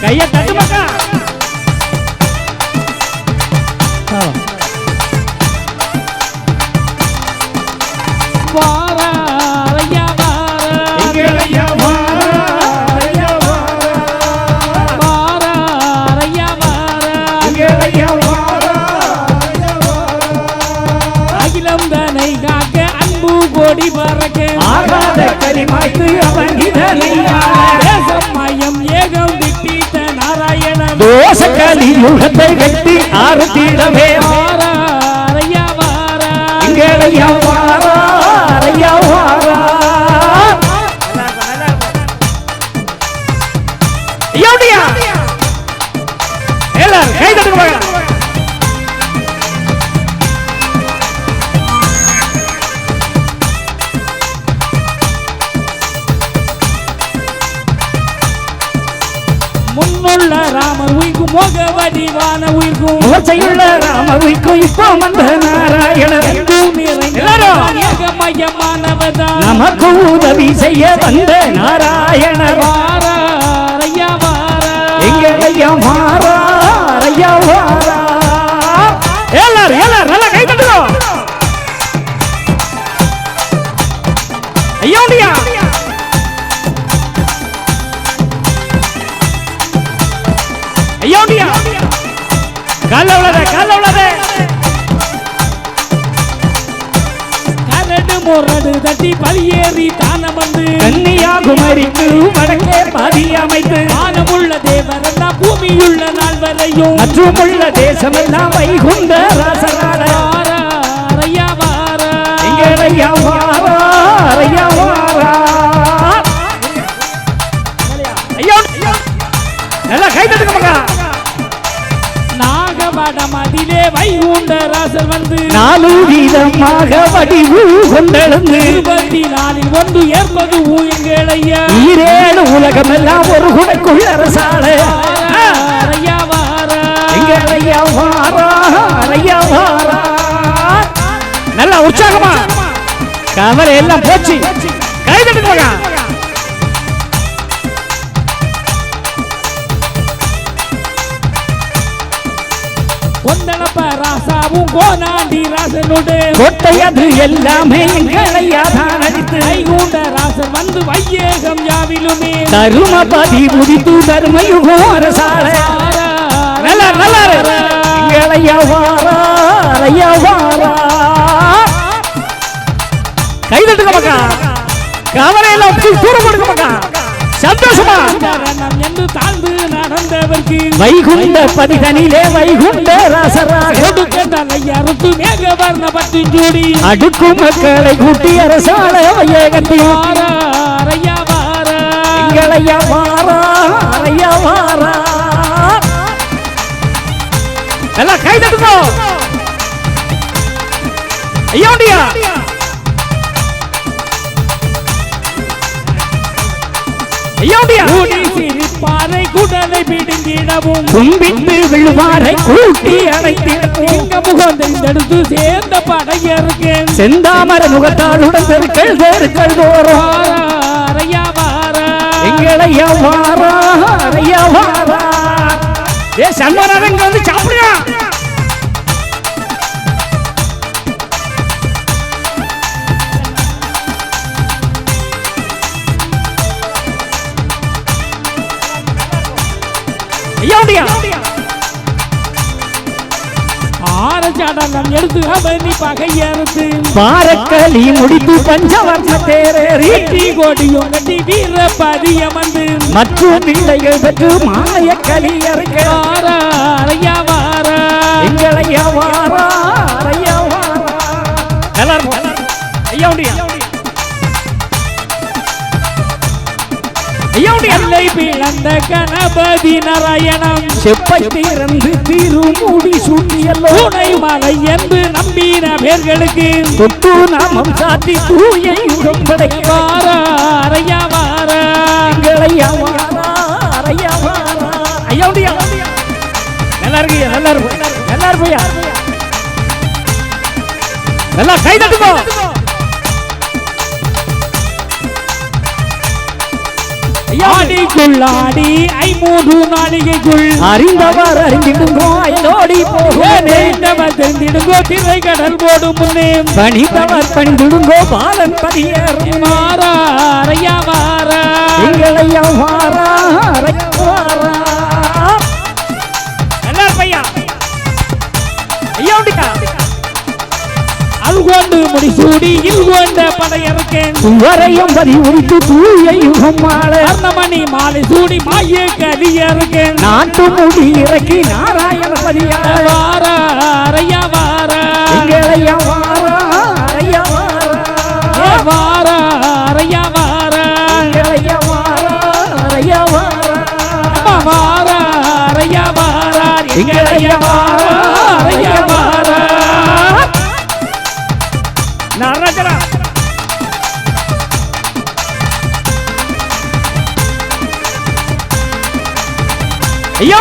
கைய தட்டு மக்கா. அகிலம் தனை காக்க அன்பு கோடி பறக்க ஆகாத கரிமாய்க்கு அவன் தேசம் மயம் ஏகம் திட்டித்த நாராயணன் தோசக்காலி யுகத்தை வெட்டி ஆறுத்திடவே வாரையா வாரா இங்கேயா வாரா அரையா வாரா. எல்லாரும் கை தட்டுங்க. முன்னுள்ள ராமர் உயிர்க்கும் மோக வடிவான உயிர்க்கும் முகச்சையுள்ள ராமர் உயிர்க்கும் இப்போ வந்த நாராயணர் ஏகமயமானவதான் நமக்கு உதவி செய்ய வந்த நாராயணர் வாரையா வாரா எங்களையா வாரா அரையா வாரா. எல்லாரும் எல்லாரும் நல்லா கை தட்டுறோம். ஐயா ஐயா கால உள்ளதே கரடு முரடு தட்டி பலியேறி தானம் வந்து கன்னியாகுமரிக்கு வடக்கே பாதி அமைத்து வானமுள்ள தேவர் எல்லாம் பூமியுள்ள நாள் வரையும் மற்றுமுள்ள தேசம் எல்லாம் வைகுந்த ராசராட அரையா வாரா எங்களையா வாரா அரையா வாரா. ஐயா நல்லா கை தட்டுங்க மக்கா. நாகவடமதிலே வைகுண்ட ராசர் வந்து 4 வீதமாக வடிவு கொண்டெழுந்து 24 ஒன்று ஏற்பது எங்களையா ஈரேழு உலகமெல்லாம் ஒரு குடைக்குள் அரசாள அரையா வாரா எங்களையா வாரா அரையா வாரா. நல்லா உற்சாகமா கவலை எல்லாம் போச்சு. கை தட்டுங்க மக்கா. கொந்தளப்ப ராசாவும் கோனாண்டி ராசனோடு கொட்டையது எல்லாமே எங்களையா தான் அடித்து வைகுண்ட ராசர் வந்து வையேகம் யாவிலுமே தருமபதி முதித்து தர்மயுகோ அரசாள நல்லா நல்லா எங்களையா வாரா அரையா வாரா. கை தட்டுங்க மக்கா. கவலை எல்லாம் தூரம் கொடுக்க மக்கா. சந்தோஷமா என்று தாழ்ந்து நடந்தவர்க்கு வைகுண்ட பதிதனிலே வைகுண்ட ராசராக கொடுக்கலையறுத்து மேக வர்ண பற்றி ஜோடி அடுக்கும் மக்களை கூட்டி அரசாள வையகத்தில் அரையா வாரா எங்களையா வாரா அரையா வாரா. நல்லா கை தட்டுங்க. ஐயா சிரிப்பாரை குடலை பிடுங்கிடவும் கும்பிட்டு விழுவாரை கூட்டி அடைத்திடவும் முகம் தெரிந்தெடுத்து சேர்ந்த படையருக்கு செந்தாமர முகத்தாளுடன் தெருக்கள் தோறும் அரையா வாரா எங்களையா வாரா அரையா வாரா. சண்மராங்க வந்து சாப்பிடுங்க. ஆரச்சாடம் எடுத்து அவனி பகையறுத்து பாரக்களி முடித்து பஞ்சவர்ண தேரேறி கோடியும் கட்டி வீரபதி அமர்ந்து மற்றும் பிள்ளைகள் பெற்று மாய களியறுக்க அரையா வாரா எங்களையா வாரா அரையா வாரா. எல்லாரும் ஐயா எல்லை பிளந்த கணபதி நாராயணம் செப்பை திறந்து திருமூடி சூட்டியல்லோ துணை மலை என்று நம்பின பேர்களுக்கு தொட்டு நாமம் சாத்தி தூயை உடம்படை வாரா அரையா வாரா எங்களையா வாரா அரையா வாரா. ஐயா நல்லா இருக்கு எல்லாரும் நல்லா கை தட்டுங்க. ஆடிக்குள் ஆடி 3 நாளிகைக்குள் அறிந்தவர் அறிந்திடுங்கோ அயலோடி தெரிந்தவர் தெரிந்திடுங்கோ திரை கடல் போடும் முன்னே பணிந்தவர் பணிந்திடுங்கோ பாலன் பதியர் மாறாரையா வாரா எங்களையா வாரா வாரா எல்லாரும் பையா ஐயா அல்கொண்டு முடிசூடி இல்கொண்ட படையறுக்கேன் சுவரையும் பதி உரித்து தூய யுகம் மாலை அர்ணமணி மாலை சூடி மாய கதியறுக்கேன் நாட்டு முடி இறக்கி நாராயண பதியார வாரா அரையா வாரா எங்களையா வாரா அரையா வாரா வாரா அரையா வாரா எங்களையா வாரா அரையா வாரா வாரா அரையா வாரா எங்களையா வாரா அரையா வாரா நாராஜரா ஐயா